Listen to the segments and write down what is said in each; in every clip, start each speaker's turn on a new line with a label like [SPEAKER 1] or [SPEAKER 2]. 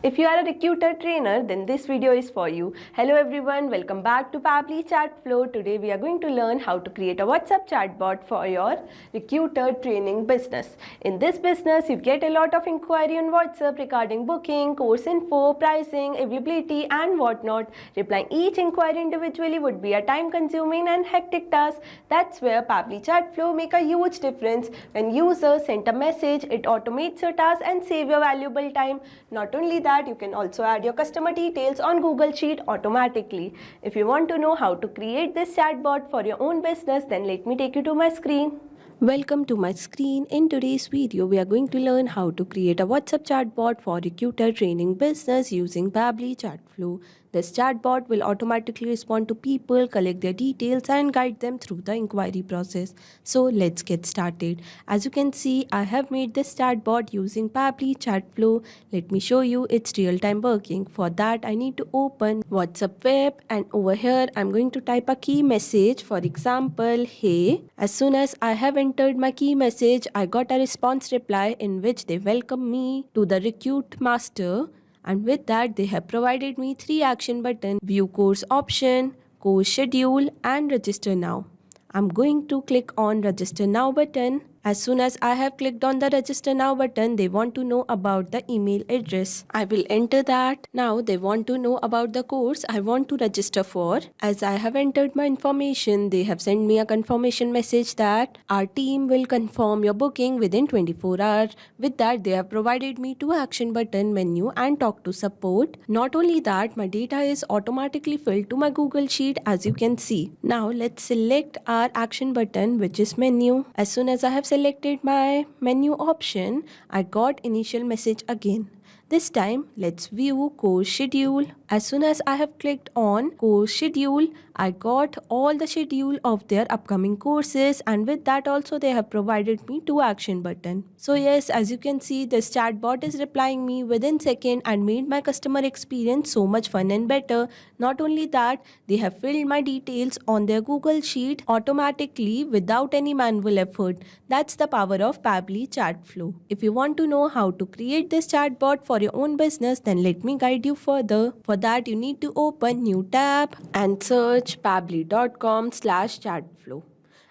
[SPEAKER 1] If you are a recruiter trainer, then this video is for you. Hello everyone, welcome back to Pabbly Chat Flow. Today we are going to learn how to create a WhatsApp chatbot for your recruiter training business. In this business, you get a lot of inquiry on WhatsApp regarding booking, course info, pricing, availability and whatnot. Replying each inquiry individually would be a time-consuming and hectic task. That's where Pabbly Chat Flow make a huge difference. When users send a message, it automates your task and save your valuable time. Not only that, you can also add your customer details on Google Sheet automatically. If you want to know how to create this chatbot for your own business, then let me take you to my screen. Welcome to my screen. In today's video, we are going to learn how to create a WhatsApp chatbot for recruiter training business using Pabbly Chatflow. This chatbot will automatically respond to people, collect their details and guide them through the inquiry process. So let's get started. As you can see, I have made this chatbot using Pabbly Chatflow. Let me show you its real-time working. For that, I need to open WhatsApp web, and over here, I'm going to type a key message. For example, hey. As soon as I have entered my key message, I got a response reply in which they welcome me to the Recruit Master. And with that, they have provided me 3 action buttons: view course option, course schedule and register now. I'm going to click on register now button. As soon as I have clicked on the register now button, they want to know about the email address. I will enter that. Now they want to know about the course I want to register for. As I have entered my information, they have sent me a confirmation message that our team will confirm your booking within 24 hours. With that, they have provided me 2 action button, menu and talk to support. Not only that, my data is automatically filled to my Google Sheet, as you can see. Now let's select our action button, which is menu. As soon as I have selected my menu option, I got initial message again. This time, let's view course schedule. As soon as I have clicked on course schedule, I got all the schedule of their upcoming courses, and with that also they have provided me 2 action button. So yes, as you can see, this chatbot is replying me within second and made my customer experience so much fun and better. Not only that, they have filled my details on their Google Sheet automatically without any manual effort. That's the power of Pabbly Chatflow. If you want to know how to create this chatbot for your own business, then let me guide you further. For that, you need to open new tab and search pabbly.com/chatflow.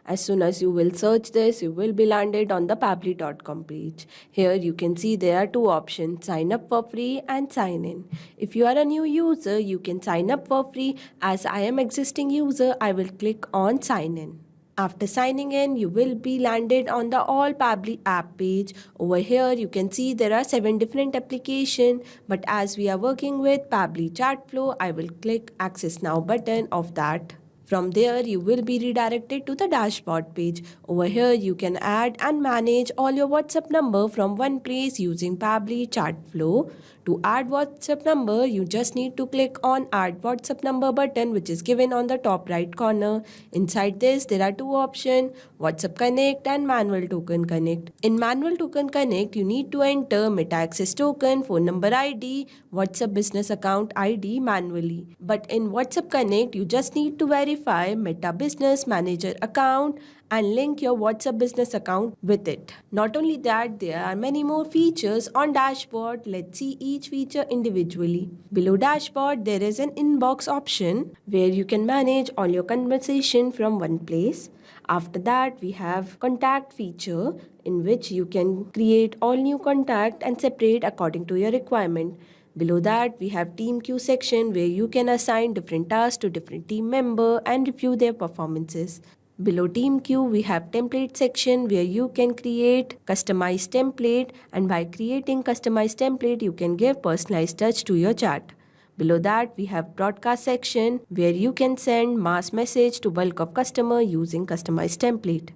[SPEAKER 1] As soon as you will search this, you will be landed on the pabbly.com page. Here you can see there are 2 options: sign up for free and sign in. If you are a new user, you can sign up for free. As I am existing user, I will click on sign in. After signing in, you will be landed on the All Pabbly app page. Over here, you can see there are 7 different applications, but as we are working with Pabbly Chatflow, I will click Access Now button of that. From there, you will be redirected to the dashboard page. Over here, you can add and manage all your WhatsApp number from one place using Pabbly Chatflow. To add WhatsApp number, you just need to click on Add WhatsApp Number button, which is given on the top right corner. Inside this, there are 2 options: WhatsApp Connect and Manual Token Connect. In Manual Token Connect, you need to enter Meta Access Token, phone number ID, WhatsApp Business Account ID manually. But in WhatsApp Connect, you just need to verify Meta Business Manager account and link your WhatsApp business account with it. Not only that, there are many more features on dashboard. Let's see each feature individually. Below dashboard, there is an inbox option where you can manage all your conversation from one place. After that, we have contact feature in which you can create all new contact and separate according to your requirement. Below that, we have team queue section where you can assign different tasks to different team member and review their performances. Below team queue, we have template section where you can create customized template, and by creating customized template, you can give personalized touch to your chat. Below that, we have broadcast section where you can send mass message to bulk of customer using customized template.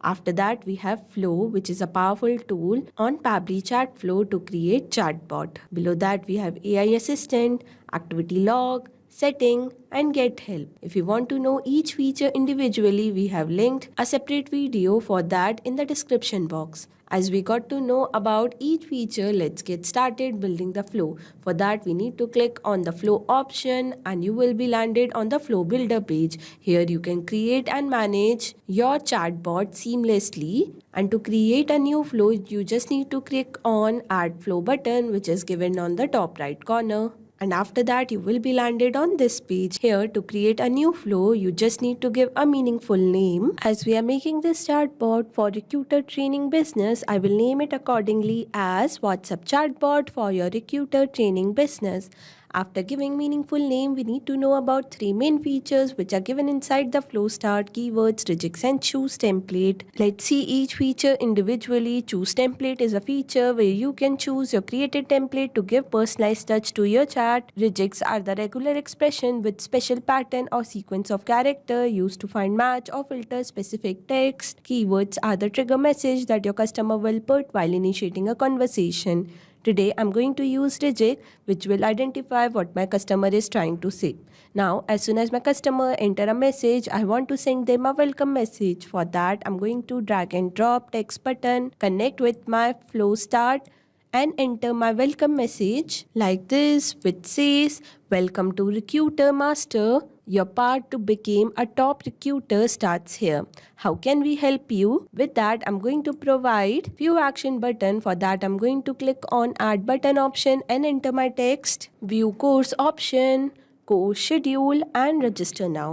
[SPEAKER 1] After that, we have Flow, which is a powerful tool on Pabbly Chatflow to create chatbot. Below that, we have AI Assistant, Activity Log, setting, and get help. If you want to know each feature individually, we have linked a separate video for that in the description box. As we got to know about each feature, let's get started building the flow. For that, we need to click on the flow option and you will be landed on the flow builder page. Here you can create and manage your chatbot seamlessly. And to create a new flow, you just need to click on add flow button, which is given on the top right corner. And after that, you will be landed on this page. Here, to create a new flow, you just need to give a meaningful name. As we are making this chatbot for recruiter training business, I will name it accordingly as WhatsApp chatbot for your recruiter training business. After giving meaningful name, we need to know about 3 main features which are given inside the flow start, keywords, regex and choose template. Let's see each feature individually. Choose template is a feature where you can choose your created template to give personalized touch to your chat. Regex are the regular expression with special pattern or sequence of character used to find match or filter specific text. Keywords are the trigger message that your customer will put while initiating a conversation. Today, I'm going to use regex, which will identify what my customer is trying to say. Now, as soon as my customer enter a message, I want to send them a welcome message. For that, I'm going to drag and drop text button, connect with my flow start, and enter my welcome message like this, which says, "Welcome to Recruiter Master. Your path to become a top recruiter starts here. How can we help you?" With that, I'm going to provide few action button. For that, I'm going to click on add button option and enter my text, view course option, course schedule, and register now.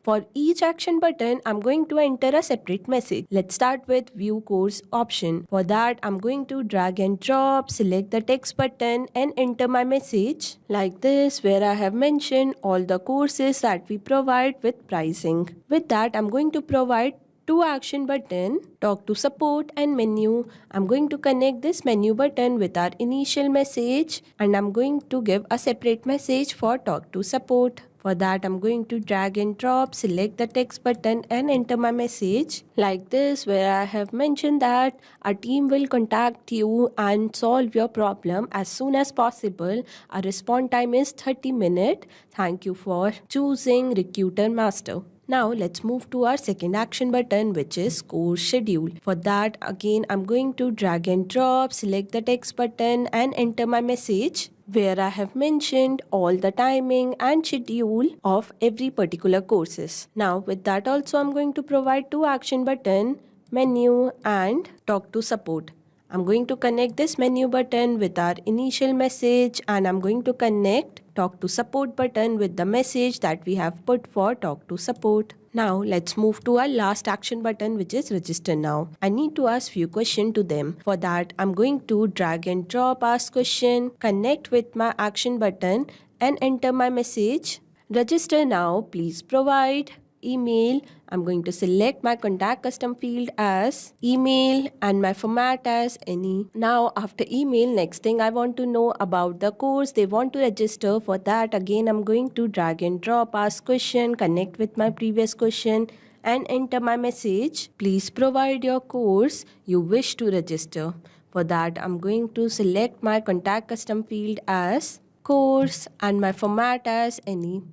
[SPEAKER 1] For each action button, I'm going to enter a separate message. Let's start with view course option. For that, I'm going to drag and drop, select the text button and enter my message like this, where I have mentioned all the courses that we provide with pricing. With that, I'm going to provide 2 action button, talk to support and menu. I'm going to connect this menu button with our initial message and I'm going to give a separate message for talk to support. For that, I'm going to drag and drop, select the text button and enter my message like this, where I have mentioned that our team will contact you and solve your problem as soon as possible. Our response time is 30 minutes. Thank you for choosing Recruiter Master. Now let's move to our second action button, which is course schedule. For that, again, I'm going to drag and drop, select the text button and enter my message, where I have mentioned all the timing and schedule of every particular courses. Now with that also, I'm going to provide 2 action button, menu and talk to support. I'm going to connect this menu button with our initial message and I'm going to connect talk to support button with the message that we have put for talk to support. Now let's move to our last action button, which is register now. I need to ask few questions to them. For that, I'm going to drag and drop ask question, connect with my action button and enter my message. Register now, please provide email. I'm going to select my contact custom field as email and my format as any. Now after email, next thing I want to know about the course they want to register. For that, again, I'm going to drag and drop ask question, connect with my previous question and enter my message. Please provide your course you wish to register. For that, I'm going to select my contact custom field as course and my format as any.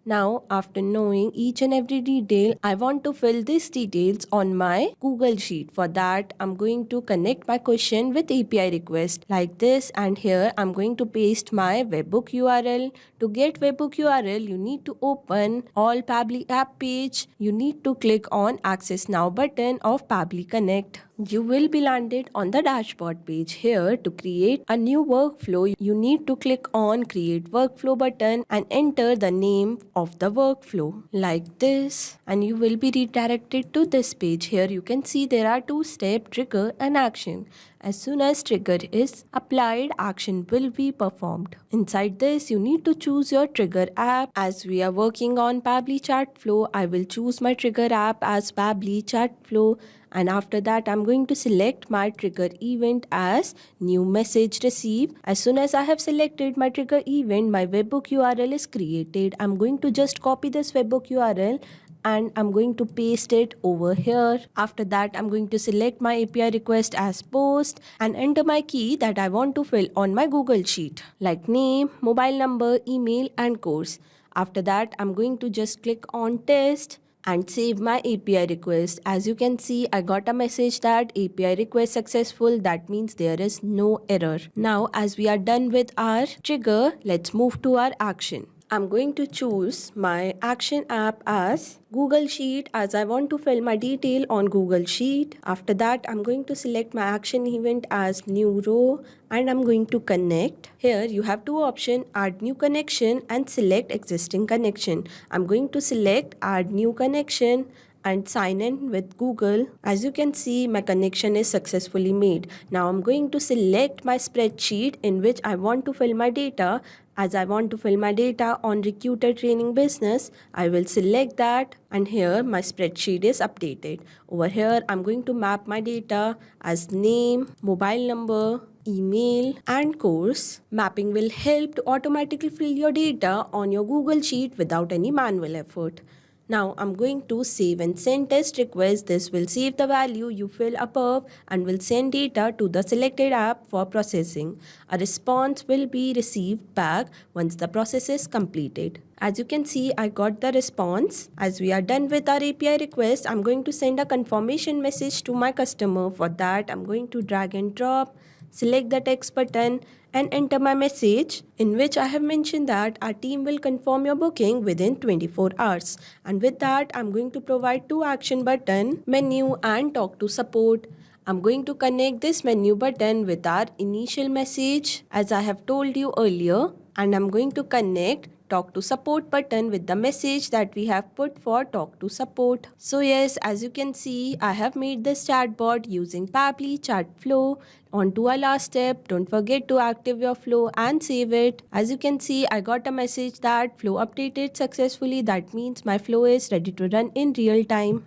[SPEAKER 1] Now, after knowing each and every detail, I want to fill these details on my Google Sheet. For that, I'm going to connect my question with API request like this, and here I'm going to paste my webhook URL. To get webhook URL, you need to open all Pabbly app page. You need to click on Access Now button of Pabbly Connect. You will be landed on the dashboard page. Here, to create a new workflow, you need to click on Create Workflow button and enter the name of the workflow like this, and you will be redirected to this page. Here you can see there are 2 steps, trigger and action. As soon as trigger is applied, action will be performed. Inside this, you need to choose your trigger app. As we are working on Pabbly Chatflow, I will choose my trigger app as Pabbly Chatflow. And after that, I'm going to select my trigger event as new message receive. As soon as I have selected my trigger event, my webhook URL is created. I'm going to just copy this webhook URL and I'm going to paste it over here. After that, I'm going to select my API request as post and enter my key that I want to fill on my Google Sheet, like name, mobile number, email and course. After that, I'm going to just click on test and save my API request. As you can see, I got a message that API request successful. That means there is no error. Now, as we are done with our trigger, let's move to our action. I'm going to choose my action app as Google Sheet, as I want to fill my detail on Google Sheet. After that, I'm going to select my action event as new row and I'm going to connect. Here you have two options, add new connection and select existing connection. I'm going to select add new connection and sign in with Google. As you can see, my connection is successfully made. Now I'm going to select my spreadsheet in which I want to fill my data. As I want to fill my data on Recruiter Training Business, I will select that and here my spreadsheet is updated. Over here, I'm going to map my data as name, mobile number, email and course. Mapping will help to automatically fill your data on your Google Sheet without any manual effort. Now I'm going to save and send test request. This will save the value you fill above and will send data to the selected app for processing. A response will be received back once the process is completed. As you can see, I got the response. As we are done with our API request, I'm going to send a confirmation message to my customer. For that, I'm going to drag and drop, select the text button and enter my message in which I have mentioned that our team will confirm your booking within 24 hours. And with that, I'm going to provide two action button, menu and talk to support. I'm going to connect this menu button with our initial message as I have told you earlier, and I'm going to connect talk to support button with the message that we have put for talk to support. So yes, as you can see, I have made this chatbot using Pabbly Chatflow. On to our last step, don't forget to active your flow and save it. As you can see, I got a message that flow updated successfully. That means my flow is ready to run in real time.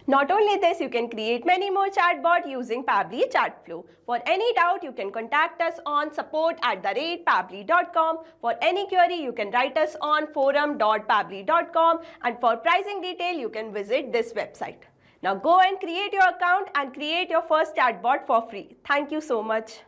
[SPEAKER 1] Not only this, you can create many more chatbots using Pabbly Chatflow. For any doubt, you can contact us on support@pabbly.com. For any query, you can write us on forum.pabbly.com, and for pricing detail, you can visit this website. Now go and create your account and create your first chatbot for free. Thank you so much.